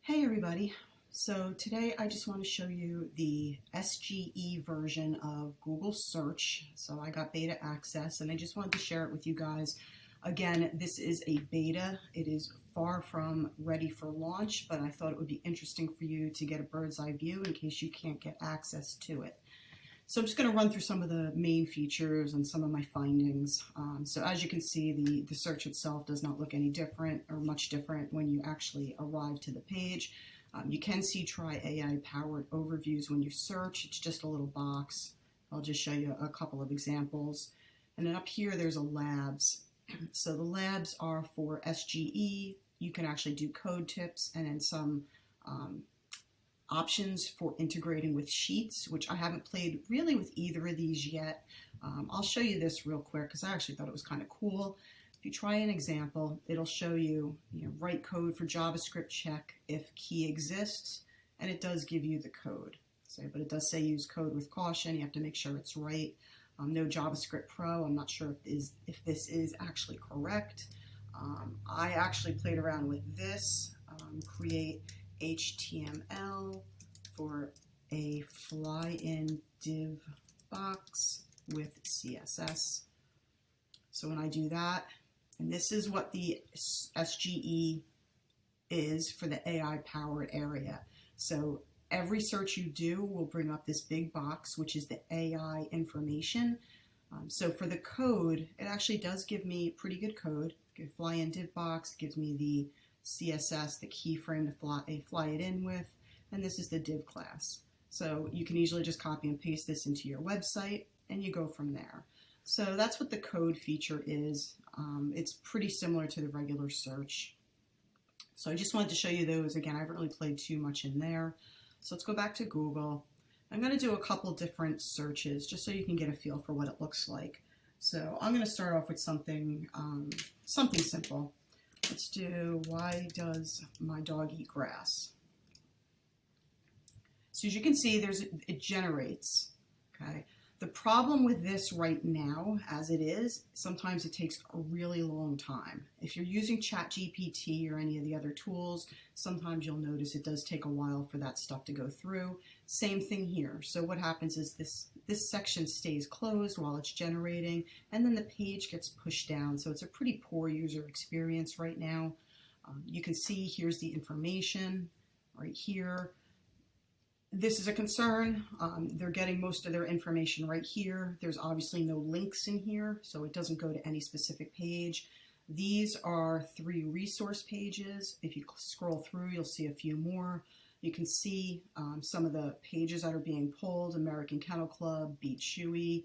Hey everybody. So today I just want to show you the SGE version of Google Search. So I got beta access and I just wanted to share it with you guys. Again, this is a beta. It is far from ready for launch, but I thought it would be interesting for you to get a bird's eye view in case you can't get access to it. So I'm just going to run through some of the main features and some of my findings. So as you can see, the search itself does not look any different or much different when you actually arrive to the page. You can see try AI-powered overviews when you search. It's just a little box. I'll just show you a couple of examples. And then up here, there's a labs. So the labs are for SGE. You can actually do code tips and then some options for integrating with sheets, which I haven't played really with either of these yet. I'll show you this real quick because I actually thought it was kind of cool. If you try an example, it'll show you, write code for JavaScript check if key exists, and it does give you the code. So, but it does say use code with caution. You have to make sure it's right. No JavaScript Pro. I'm not sure if this is actually correct. I actually played around with this. Create HTML for a fly-in div box with CSS. So when I do that, and this is what the SGE is for the AI-powered area. So every search you do will bring up this big box, which is the AI information. So for the code, it actually does give me pretty good code. Fly-in div box gives me the CSS, the keyframe to fly it in with, and this is the div class. So you can easily just copy and paste this into your website and you go from there. So that's what the code feature is. It's pretty similar to the regular search. So I just wanted to show you those. Again, I haven't really played too much in there. So let's go back to Google. I'm going to do a couple different searches just so you can get a feel for what it looks like. So I'm going to start off with something simple. Let's do, why does my dog eat grass? So as you can see, it generates, okay? The problem with this right now, as it is, sometimes it takes a really long time. If you're using ChatGPT or any of the other tools, sometimes you'll notice it does take a while for that stuff to go through. Same thing here. So what happens is this section stays closed while it's generating, and then the page gets pushed down. So it's a pretty poor user experience right now. You can see here's the information right here. This is a concern. They're getting most of their information right here. There's obviously no links in here, so it doesn't go to any specific page. These are 3 resource pages. If you scroll through, you'll see a few more. You can see some of the pages that are being pulled: American Kennel Club, Beat Chewy,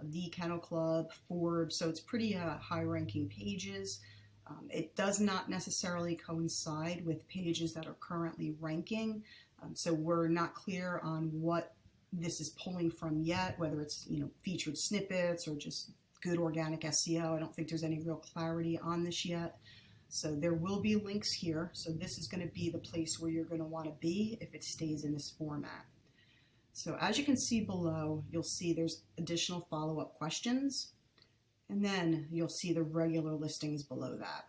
The Kennel Club, Forbes. So it's pretty high-ranking pages. It does not necessarily coincide with pages that are currently ranking. So we're not clear on what this is pulling from yet, whether it's featured snippets or just good organic SEO. I don't think there's any real clarity on this yet. So there will be links here. So this is going to be the place where you're going to want to be if it stays in this format. So as you can see below, you'll see there's additional follow-up questions, and then you'll see the regular listings below that.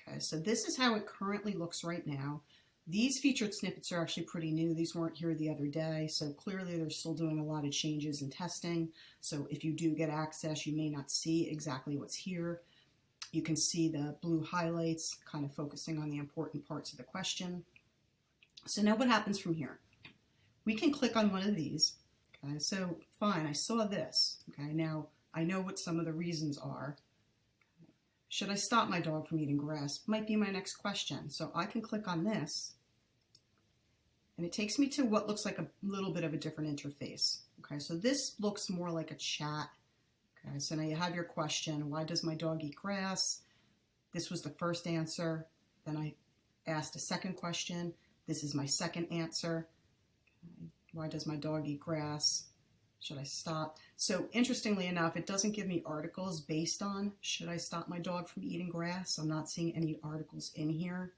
Okay, so this is how it currently looks right now. These featured snippets are actually pretty new. These weren't here the other day, so clearly they're still doing a lot of changes and testing. So if you do get access, you may not see exactly what's here. You can see the blue highlights kind of focusing on the important parts of the question. So now what happens from here? We can click on one of these. Okay, so fine, I saw this. Okay, now I know what some of the reasons are. Should I stop my dog from eating grass? Might be my next question. So I can click on this, and it takes me to what looks like a little bit of a different interface. Okay, so this looks more like a chat. Okay, so now you have your question: why does my dog eat grass? This was the first answer. Then I asked a second question. This is my second answer. Okay, why does my dog eat grass? Should I stop? So interestingly enough, it doesn't give me articles based on should I stop my dog from eating grass. I'm not seeing any articles in here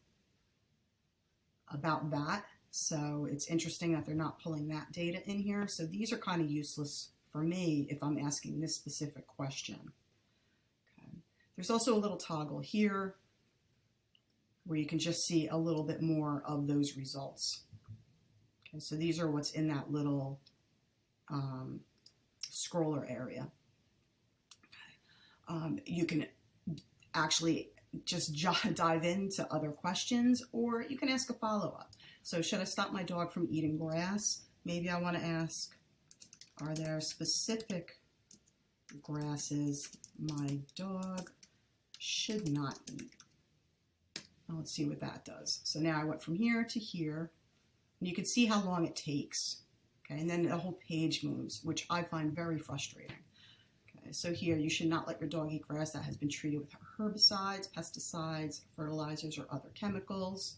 about that. So it's interesting that they're not pulling that data in here. So these are kind of useless for me if I'm asking this specific question. Okay. There's also a little toggle here. where you can just see a little bit more of those results. Okay, so these are what's in that little scroller area. You can actually just dive into other questions, or you can ask a follow-up. So should I stop my dog from eating grass? Maybe I want to ask, are there specific grasses my dog should not eat? Now let's see what that does. So now I went from here to here, and you can see how long it takes. Okay, and then the whole page moves, which I find very frustrating. Okay, so here, you should not let your dog eat grass that has been treated with herbicides, pesticides, fertilizers, or other chemicals.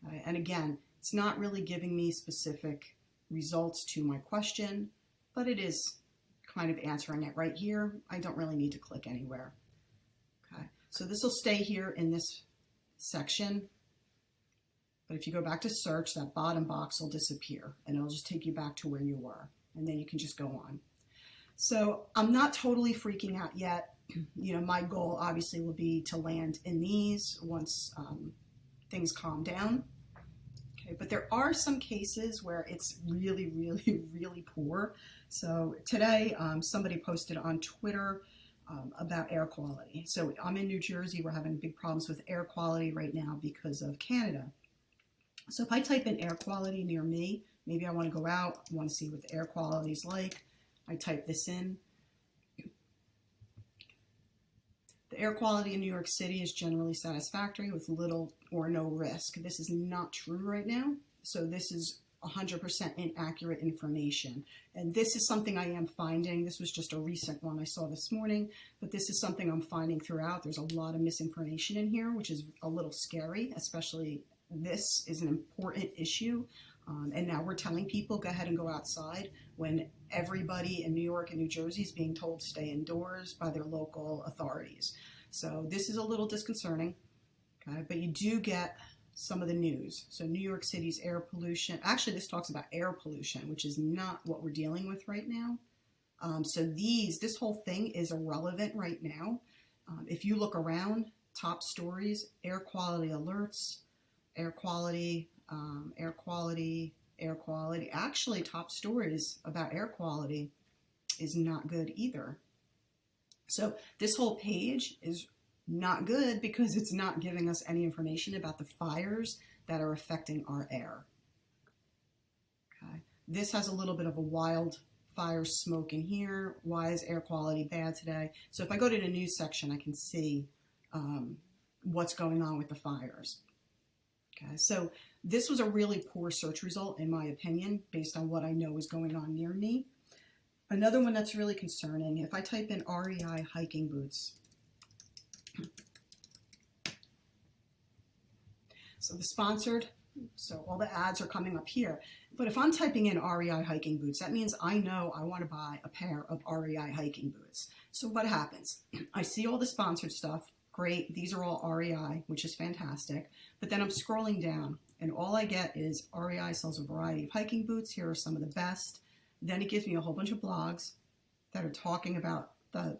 Okay, and again, it's not really giving me specific results to my question, but it is kind of answering it right here. I don't really need to click anywhere. Okay, so this will stay here in this section. But if you go back to search, that bottom box will disappear and it'll just take you back to where you were. And then you can just go on. So I'm not totally freaking out yet. You know, my goal obviously will be to land in these once things calm down. Okay, but there are some cases where it's really, really, really poor. So today somebody posted on Twitter about air quality. So I'm in New Jersey. We're having big problems with air quality right now because of Canada. So if I type in air quality near me, maybe I want to go out, I want to see what the air quality is like. I type this in. The air quality in New York City is generally satisfactory with little or no risk. This is not true right now. So this is 100% inaccurate information. And this is something I am finding. This was just a recent one I saw this morning, but this is something I'm finding throughout. There's a lot of misinformation in here, which is a little scary, especially this is an important issue. And now we're telling people go ahead and go outside when everybody in New York and New Jersey is being told to stay indoors by their local authorities. So this is a little disconcerting, okay? But you do get some of the news. So New York City's air pollution, actually this talks about air pollution, which is not what we're dealing with right now. So this whole thing is irrelevant right now. If you look around, top stories, air quality alerts, air quality, air quality, air quality. Actually, top stories about air quality is not good either. So this whole page is not good because it's not giving us any information about the fires that are affecting our air. Okay. This has a little bit of a wildfire smoke in here. Why is air quality bad today? So if I go to the news section, I can see what's going on with the fires. Okay, so this was a really poor search result, in my opinion, based on what I know is going on near me. Another one that's really concerning, if I type in REI hiking boots. So the sponsored, so all the ads are coming up here. But if I'm typing in REI hiking boots, that means I know I want to buy a pair of REI hiking boots. So what happens? I see all the sponsored stuff. Great, these are all REI, which is fantastic. But then I'm scrolling down, and all I get is REI sells a variety of hiking boots. Here are some of the best. Then it gives me a whole bunch of blogs that are talking about the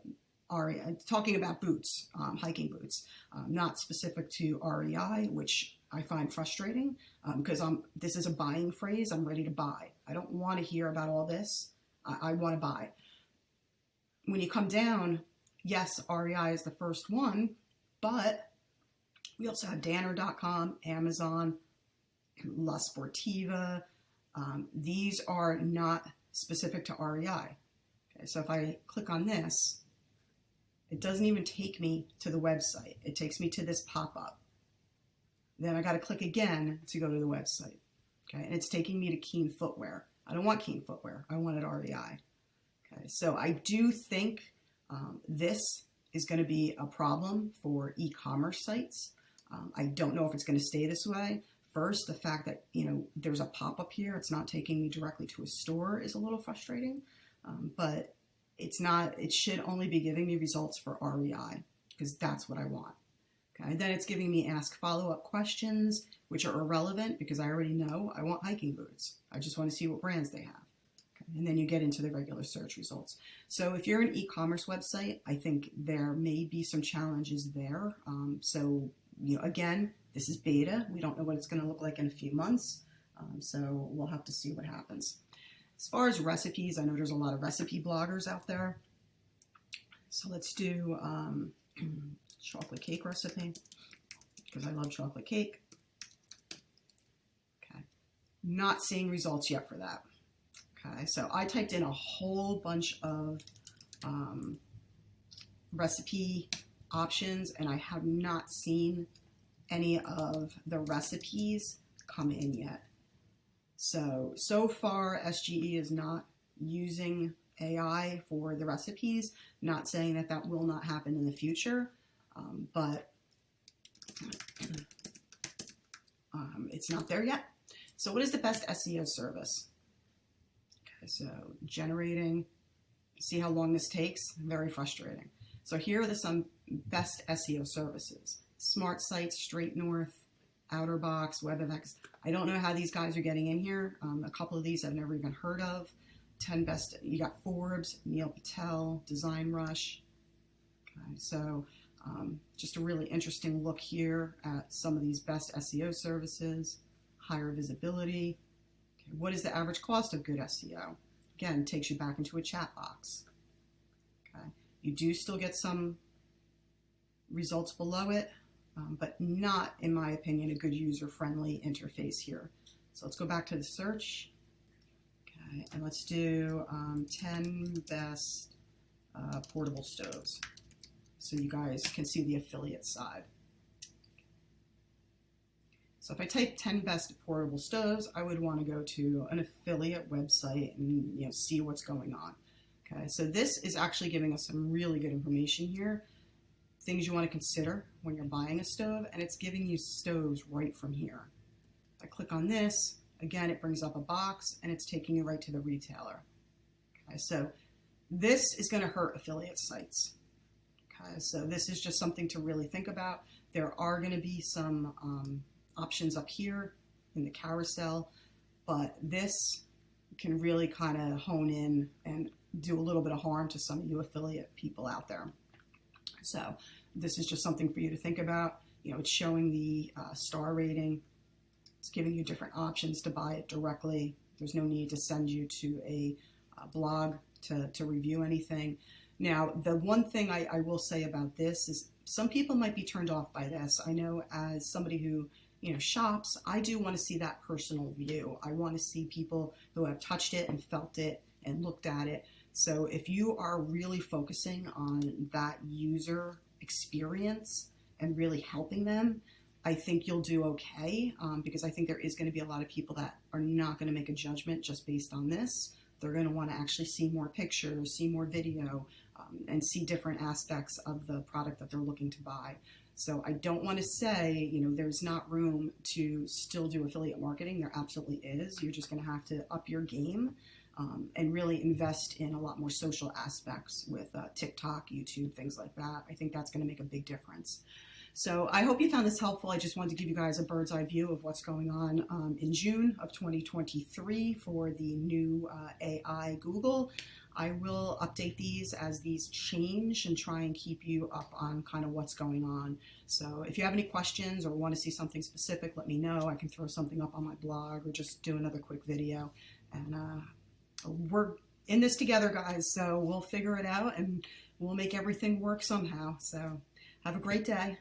REI, talking about boots, hiking boots, not specific to REI, which I find frustrating because this is a buying phrase. I'm ready to buy. I don't want to hear about all this. I want to buy. When you come down, yes, REI is the first one, but we also have Danner.com, Amazon, La Sportiva. These are not specific to REI. Okay, so if I click on this, it doesn't even take me to the website. It takes me to this pop-up. Then I got to click again to go to the website. Okay, and it's taking me to Keen Footwear. I don't want Keen Footwear. I wanted REI. Okay, so I do think this is going to be a problem for e-commerce sites. I don't know if it's going to stay this way. First, the fact that, there's a pop-up here, it's not taking me directly to a store is a little frustrating, but it should only be giving me results for REI because that's what I want. Okay, and then it's giving me ask follow-up questions, which are irrelevant because I already know I want hiking boots. I just want to see what brands they have. And then you get into the regular search results. So if you're an e-commerce website, I think there may be some challenges there. So again, This is beta. We don't know what it's going to look like in a few months, so we'll have to see what happens. As far as recipes, I know there's a lot of recipe bloggers out there. So let's do chocolate cake recipe, because I love chocolate cake. Okay, not seeing results yet for that. Okay, so I typed in a whole bunch of recipe options, and I have not seen any of the recipes come in yet. So far, SGE is not using AI for the recipes. Not saying that that will not happen in the future, but it's not there yet. So what is the best SEO service? Okay, so generating, see how long this takes? Very frustrating. So here are some best SEO services. Smart Sites, Straight North, OuterBox, WebEx. I don't know how these guys are getting in here. A couple of these I've never even heard of. 10 best, you got Forbes, Neil Patel, Design Rush. Okay, so just a really interesting look here at some of these best SEO services. Higher visibility. Okay, what is the average cost of good SEO? Again, takes you back into a chat box. Okay, you do still get some results below it, but not, in my opinion, a good user-friendly interface here. So let's go back to the search. Okay, and let's do 10 best portable stoves, so you guys can see the affiliate side. So if I type 10 best portable stoves, I would want to go to an affiliate website and see what's going on. Okay, so this is actually giving us some really good information here. Things you want to consider when you're buying a stove, and it's giving you stoves right from here. If I click on this, again, it brings up a box and it's taking you right to the retailer. Okay, so this is going to hurt affiliate sites. Okay, so this is just something to really think about. There are going to be some options up here in the carousel, but this can really kind of hone in and do a little bit of harm to some of you affiliate people out there. So this is just something for you to think about. It's showing the star rating. It's giving you different options to buy it directly. There's no need to send you to a blog to review anything. Now, the one thing I will say about this is some people might be turned off by this. I know as somebody who shops, I do want to see that personal view. I want to see people who have touched it and felt it and looked at it. So if you are really focusing on that user experience and really helping them, I think you'll do okay, because I think there is going to be a lot of people that are not going to make a judgment just based on this. They're going to want to actually see more pictures, see more video, and see different aspects of the product that they're looking to buy. So I don't want to say, there's not room to still do affiliate marketing. There absolutely is. You're just going to have to up your game and really invest in a lot more social aspects with TikTok, YouTube, things like that. I think that's going to make a big difference. So I hope you found this helpful. I just wanted to give you guys a bird's eye view of what's going on in June of 2023 for the new AI Google. I will update these as these change and try and keep you up on kind of what's going on. So if you have any questions or want to see something specific, let me know. I can throw something up on my blog or just do another quick video. And we're in this together, guys, so we'll figure it out and we'll make everything work somehow. So have a great day.